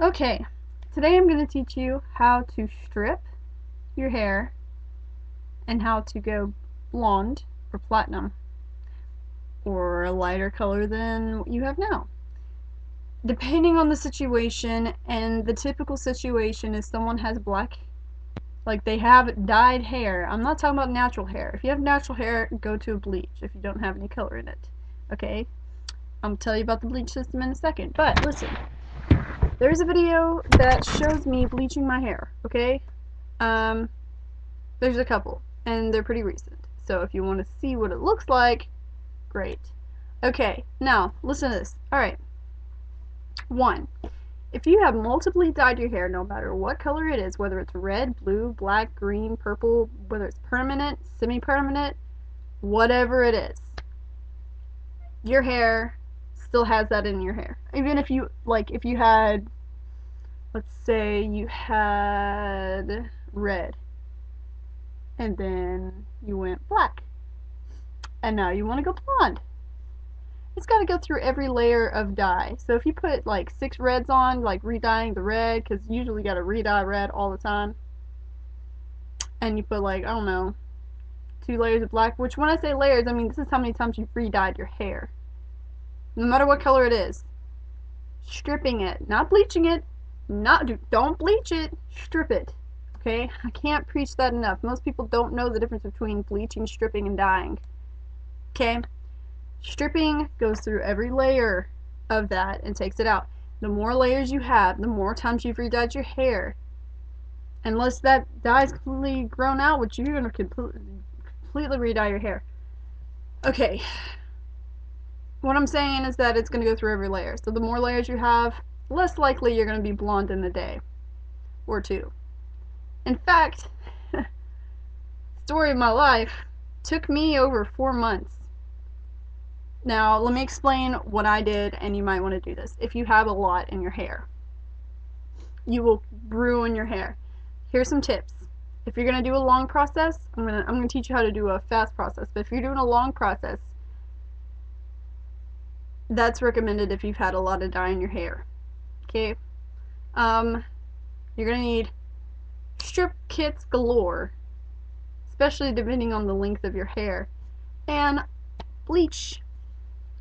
Okay, today I'm going to teach you how to strip your hair and how to go blonde or platinum or a lighter color than what you have now. Depending on the situation, and the typical situation is someone has black, like they have dyed hair. I'm not talking about natural hair. If you have natural hair, go to a bleach if you don't have any color in it. Okay? I'll tell you about the bleach system in a second. But listen, there's a video that shows me bleaching my hair, okay? Um, There's a couple, and they're pretty recent. So if you want to see what it looks like, great. Okay, now listen to this. Alright, 1. If you have multiply dyed your hair, no matter what color it is, whether it's red, blue, black, green, purple, whether it's permanent, semi-permanent, whatever it is, your hair still has that in your hair. Even if you, like, if you had, let's say you had red, and then you went black, and now you want to go blonde. It's got to go through every layer of dye. So if you put like 6 reds on, like re-dyeing the red, because usually you got to re-dye red all the time, and you put like, I don't know, 2 layers of black, which when I say layers, I mean this is how many times you've re-dyed your hair. No matter what color it is. Stripping it, not bleaching it, don't bleach it, strip it. Okay? I can't preach that enough. Most people don't know the difference between bleaching, stripping, and dyeing. Okay? Stripping goes through every layer of that and takes it out. The more layers you have, the more times you've re-dyed your hair. Unless that dye is completely grown out, which you're going to completely re-dye your hair. Okay. What I'm saying is that it's going to go through every layer. So the more layers you have, less likely you're going to be blonde in a day or two. In fact, story of my life, took me over 4 months. Now, let me explain what I did, and you might want to do this. If you have a lot in your hair, you will ruin your hair. Here's some tips. If you're going to do a long process, I'm going to teach you how to do a fast process, but if you're doing a long process, that's recommended if you've had a lot of dye in your hair. Okay? You're going to need strip kits galore, especially depending on the length of your hair, and bleach.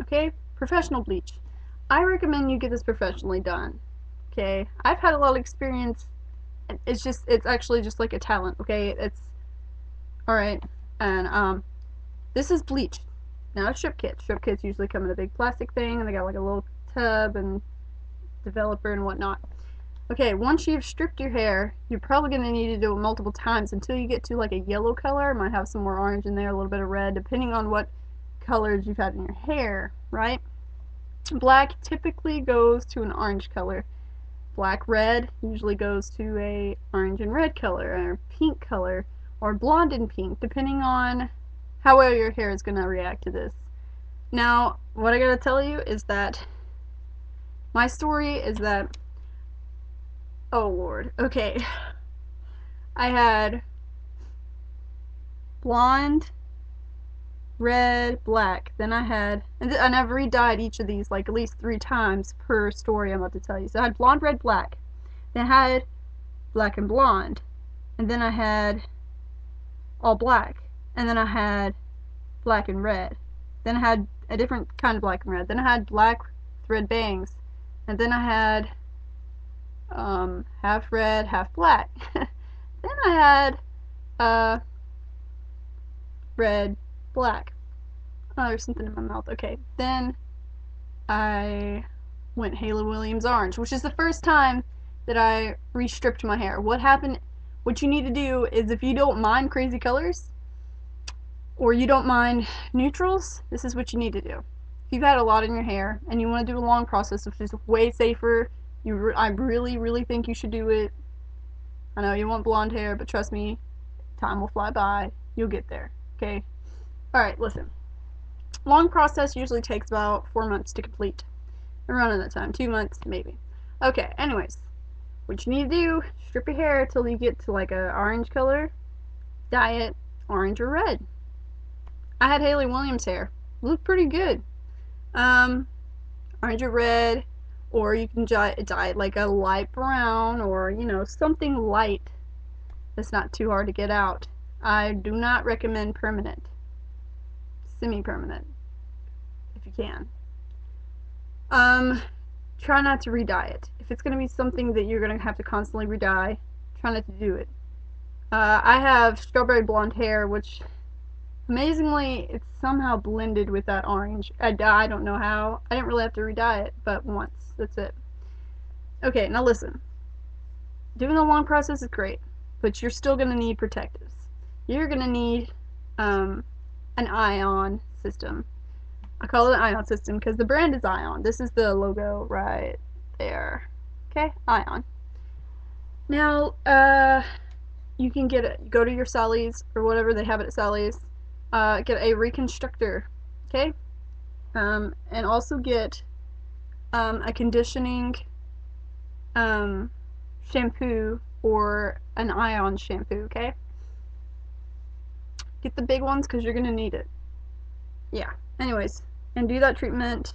Okay? Professional bleach. I recommend you get this professionally done. Okay? I've had a lot of experience. It's actually just like a talent. Okay? It's alright. And this is bleach, not a strip kit. Strip kits usually come in a big plastic thing, and they got like a little tub and developer and whatnot. Okay, once you've stripped your hair, you're probably going to need to do it multiple times until you get to like a yellow color. It might have some more orange in there, a little bit of red, depending on what colors you've had in your hair, right? Black typically goes to an orange color. Black red usually goes to a orange and red color, or pink color, or blonde and pink, depending on how well your hair is going to react to this. Now, what I gotta tell you is that my story is that, oh lord, okay, I had blonde, red, black, then I had, and I've re-dyed each of these like at least 3 times per story I'm about to tell you. So I had blonde, red, black, then I had black and blonde, and then I had all black, and then I had black and red, then I had a different kind of black and red, then I had black with red bangs, and then I had half red, half black. Then I had red, black. Oh, there's something in my mouth. Okay. Then I went Haley Williams orange, which is the first time that I re-stripped my hair. What happened? What you need to do is, if you don't mind crazy colors or you don't mind neutrals, this is what you need to do. If you've had a lot in your hair and you want to do a long process, which is way safer, I really think you should do it. I know you want blonde hair, but trust me, time will fly by. You'll get there. Okay? Alright, listen. Long process usually takes about 4 months to complete. Around that time. 2 months, maybe. Okay, anyways. What you need to do, strip your hair till you get to like a orange color. Dye it orange or red. I had Haley Williams hair. Looked pretty good. Orange or red. Or you can dye it like a light brown, or something light that's not too hard to get out. I do not recommend permanent. Semi-permanent, if you can. Try not to re-dye it. If it's going to be something that you're going to have to constantly re-dye, try not to do it. I have strawberry blonde hair, which amazingly it's somehow blended with that orange. I don't know how. I didn't really have to re-dye it, but once. That's it. Okay, now listen. Doing the long process is great, but you're still going to need protectives. You're going to need an ion system. I call it an ion system because the brand is Ion. This is the logo right there. Okay, Ion. Now, you can get it. Go to your Sally's or whatever they have it at Sally's. Get a reconstructor. Okay, and also get a conditioning shampoo or an Ion shampoo. Okay, get the big ones because you're gonna need it. Yeah. Anyways, and do that treatment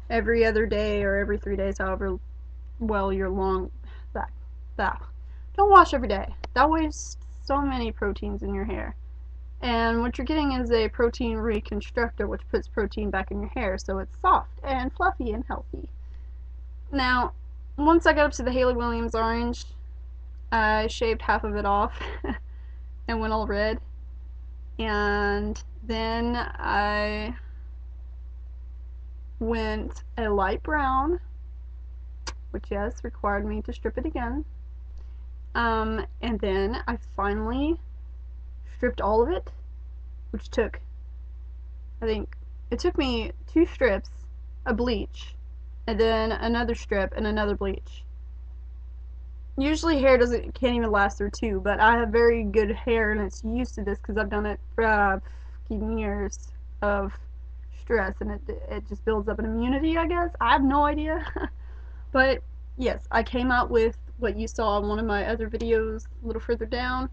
every other day or every 3 days, however well you're long. That. Don't wash every day. That wastes so many proteins in your hair. And what you're getting is a protein reconstructor, which puts protein back in your hair so it's soft and fluffy and healthy. Now, once I got up to the Hayley Williams orange, I shaved half of it off and went all red. And then I went a light brown, which yes, required me to strip it again. And then I finally stripped all of it, which took, I think, it took me 2 strips, a bleach, and then another strip and another bleach. Usually hair can't even last through 2, but I have very good hair and it's used to this because I've done it for years of stress, and it just builds up an immunity, I guess. I have no idea. But yes, I came out with what you saw in one of my other videos a little further down,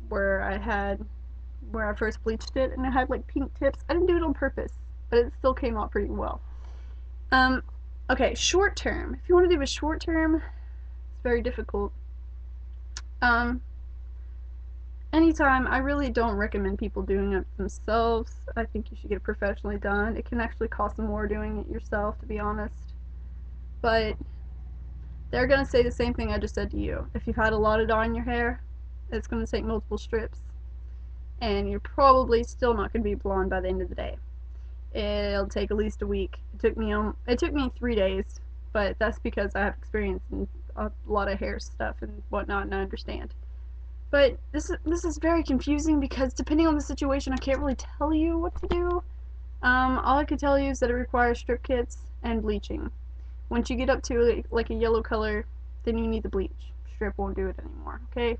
where I first bleached it and it had like pink tips. I didn't do it on purpose, but it still came out pretty well. Okay, short term. If you want to do a short term, it's very difficult. Anytime, I really don't recommend people doing it themselves. I think you should get it professionally done. It can actually cost more doing it yourself, to be honest. But they're going to say the same thing I just said to you. If you've had a lot of dye in your hair, it's going to take multiple strips. And you're probably still not going to be blonde by the end of the day. It'll take at least a week. It took me 3 days, but that's because I have experience in a lot of hair stuff and whatnot, and I understand. But this is very confusing because depending on the situation, I can't really tell you what to do. All I can tell you is that it requires strip kits and bleaching. Once you get up to like a yellow color, then you need the bleach. Strip won't do it anymore, okay?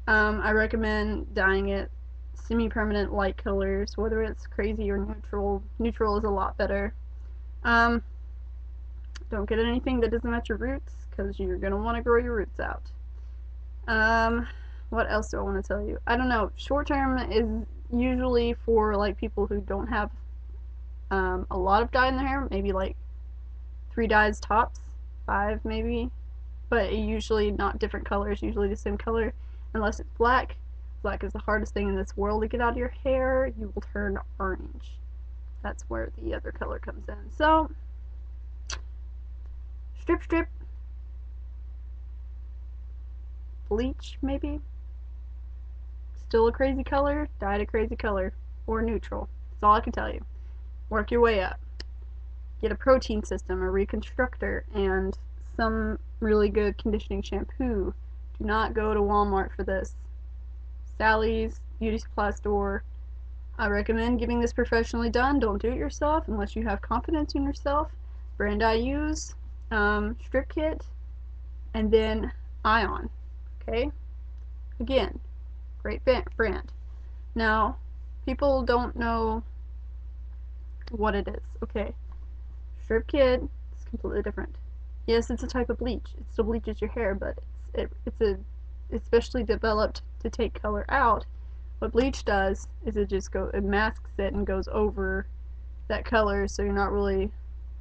I recommend dyeing it semi-permanent light colors, whether it's crazy or neutral. Neutral is a lot better. Don't get anything that doesn't match your roots, because you're going to want to grow your roots out. What else do I want to tell you? I don't know. Short term is usually for like people who don't have a lot of dye in their hair, maybe like 3 dyes tops, 5 maybe, but usually not different colors, usually the same color, unless it's black. Black is the hardest thing in this world to get out of your hair. You will turn orange. That's where the other color comes in. So, strip, bleach maybe. Still a crazy color, dyed a crazy color, or neutral. That's all I can tell you. Work your way up. Get a protein system, a reconstructor, and some really good conditioning shampoo. Do not go to Walmart for this. Sally's, beauty supply store. I recommend getting this professionally done. Don't do it yourself unless you have confidence in yourself. Brand I use, strip kit, and then Ion. Okay? Again, great brand. Now, people don't know what it is. Okay, strip kit is completely different. Yes, it's a type of bleach. It still bleaches your hair, but it's especially developed to take color out. What bleach does is it masks it and goes over that color, so you're not really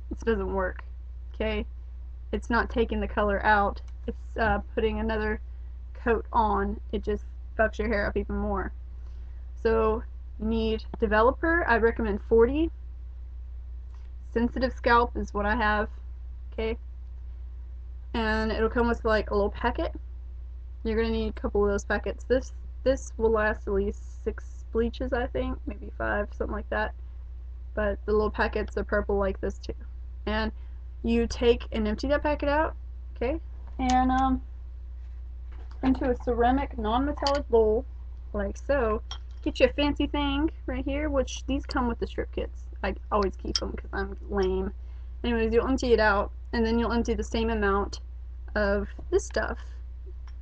This doesn't work. Okay? It's not taking the color out. It's putting another coat on. It just fucks your hair up even more. So you need developer. I recommend 40. Sensitive scalp is what I have. Okay? And it'll come with like a little packet. You're gonna need a couple of those packets. This will last at least 6 bleaches, I think, maybe 5, something like that. But the little packets are purple like this too. And you take and empty that packet out, okay? And into a ceramic non-metallic bowl, like so. Get you a fancy thing right here, which these come with the strip kits. I always keep them because I'm lame. Anyways, you'll empty it out, and then you'll empty the same amount of this stuff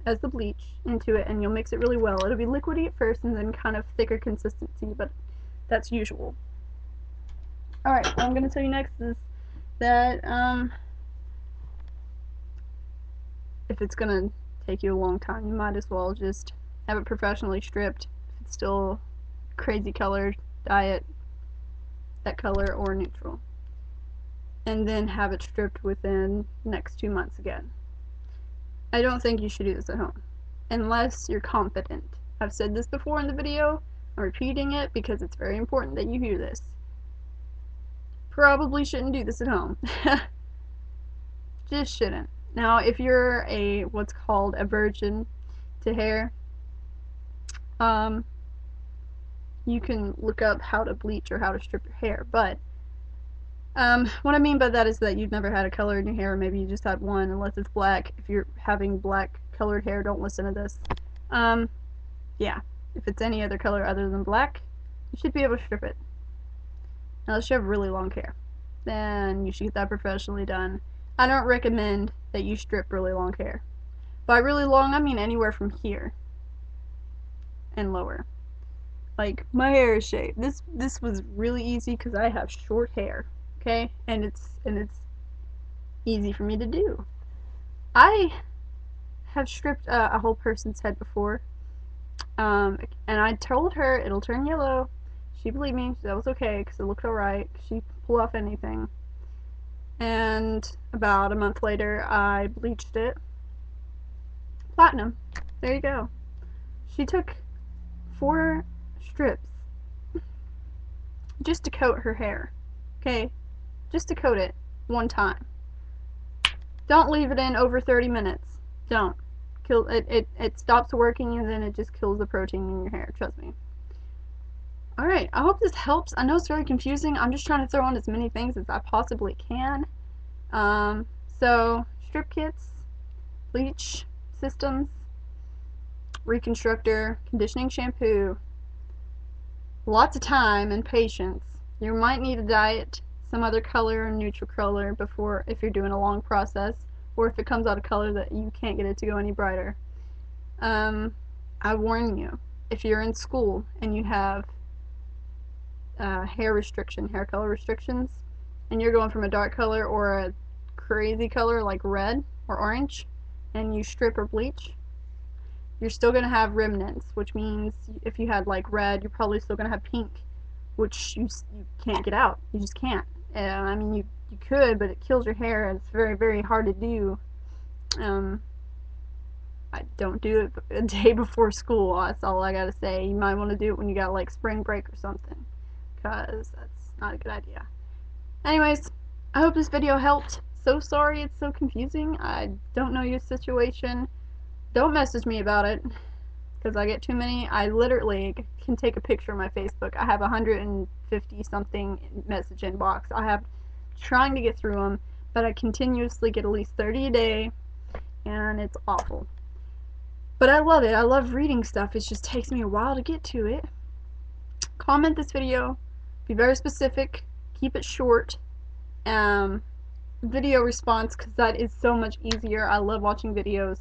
as the bleach into it, and you'll mix it really well. It'll be liquidy at first and then kind of thicker consistency, but that's usual. Alright, what I'm going to tell you next is that if it's going to take you a long time, you might as well just have it professionally stripped. If it's still crazy colored, dye it that color or neutral. And then have it stripped within the next 2 months again. I don't think you should do this at home, unless you're confident. I've said this before in the video. I'm repeating it because it's very important that you hear this. Probably shouldn't do this at home. Just shouldn't. Now, if you're what's called a virgin to hair, you can look up how to bleach or how to strip your hair. But what I mean by that is that you've never had a color in your hair, or maybe you just had one, unless it's black. If you're having black colored hair, don't listen to this. Yeah, if it's any other color other than black, you should be able to strip it. Unless you have really long hair, then you should get that professionally done. I don't recommend that you strip really long hair. By really long, I mean anywhere from here and lower. Like, my hair is shaved. This was really easy because I have short hair, okay? And it's easy for me to do. I have stripped a whole person's head before, and I told her it'll turn yellow. She believed me. That was okay because it looked alright. She pull off anything. And about a month later, I bleached it platinum. There you go. She took 4 strips just to coat her hair. Okay? Just to coat it one time. Don't leave it in over 30 minutes. Don't. Kill it. It stops working and then it just kills the protein in your hair. Trust me. Alright, I hope this helps. I know it's very confusing. I'm just trying to throw in as many things as I possibly can. So, strip kits, bleach systems, reconstructor, conditioning shampoo, lots of time and patience. You might need to dye it some other color or neutral color before, if you're doing a long process, or if it comes out a color that you can't get it to go any brighter. I warn you, if you're in school and you have hair color restrictions, and you're going from a dark color or a crazy color like red or orange, and you strip or bleach, you're still going to have remnants, which means if you had like red, you're probably still going to have pink, which you can't get out. You just can't. I mean, you could, but it kills your hair, and it's very, very hard to do. I don't do it a day before school. That's all I gotta say. You might want to do it when you got like spring break or something, because that's not a good idea. Anyways, I hope this video helped. So sorry it's so confusing. I don't know your situation. Don't message me about it, because I get too many. I literally can take a picture of my Facebook. I have 150 something message inbox. I have trying to get through them, but I continuously get at least 30 a day, and it's awful. But I love it. I love reading stuff. It just takes me a while to get to it. Comment this video. Be very specific. Keep it short. Video response, because that is so much easier. I love watching videos.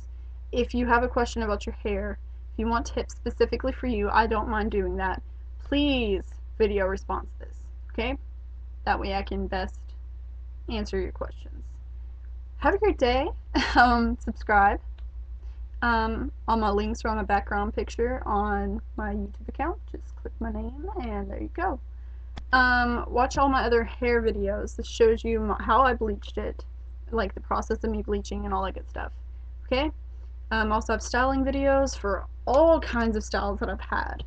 If you have a question about your hair, if you want tips specifically for you, I don't mind doing that. Please video response this, okay? That way I can best answer your questions. Have a great day. Subscribe. All my links are on my background picture on my YouTube account. Just click my name and there you go. Watch all my other hair videos. This shows you how I bleached it, like the process of me bleaching and all that good stuff. Okay? Also have styling videos for all kinds of styles that I've had.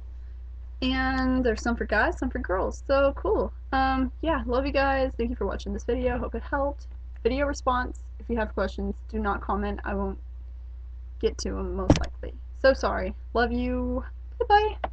And there's some for guys, some for girls. So cool. Yeah, love you guys. Thank you for watching this video. Hope it helped. Video response. If you have questions, do not comment. I won't get to them most likely. So sorry. Love you. Bye bye.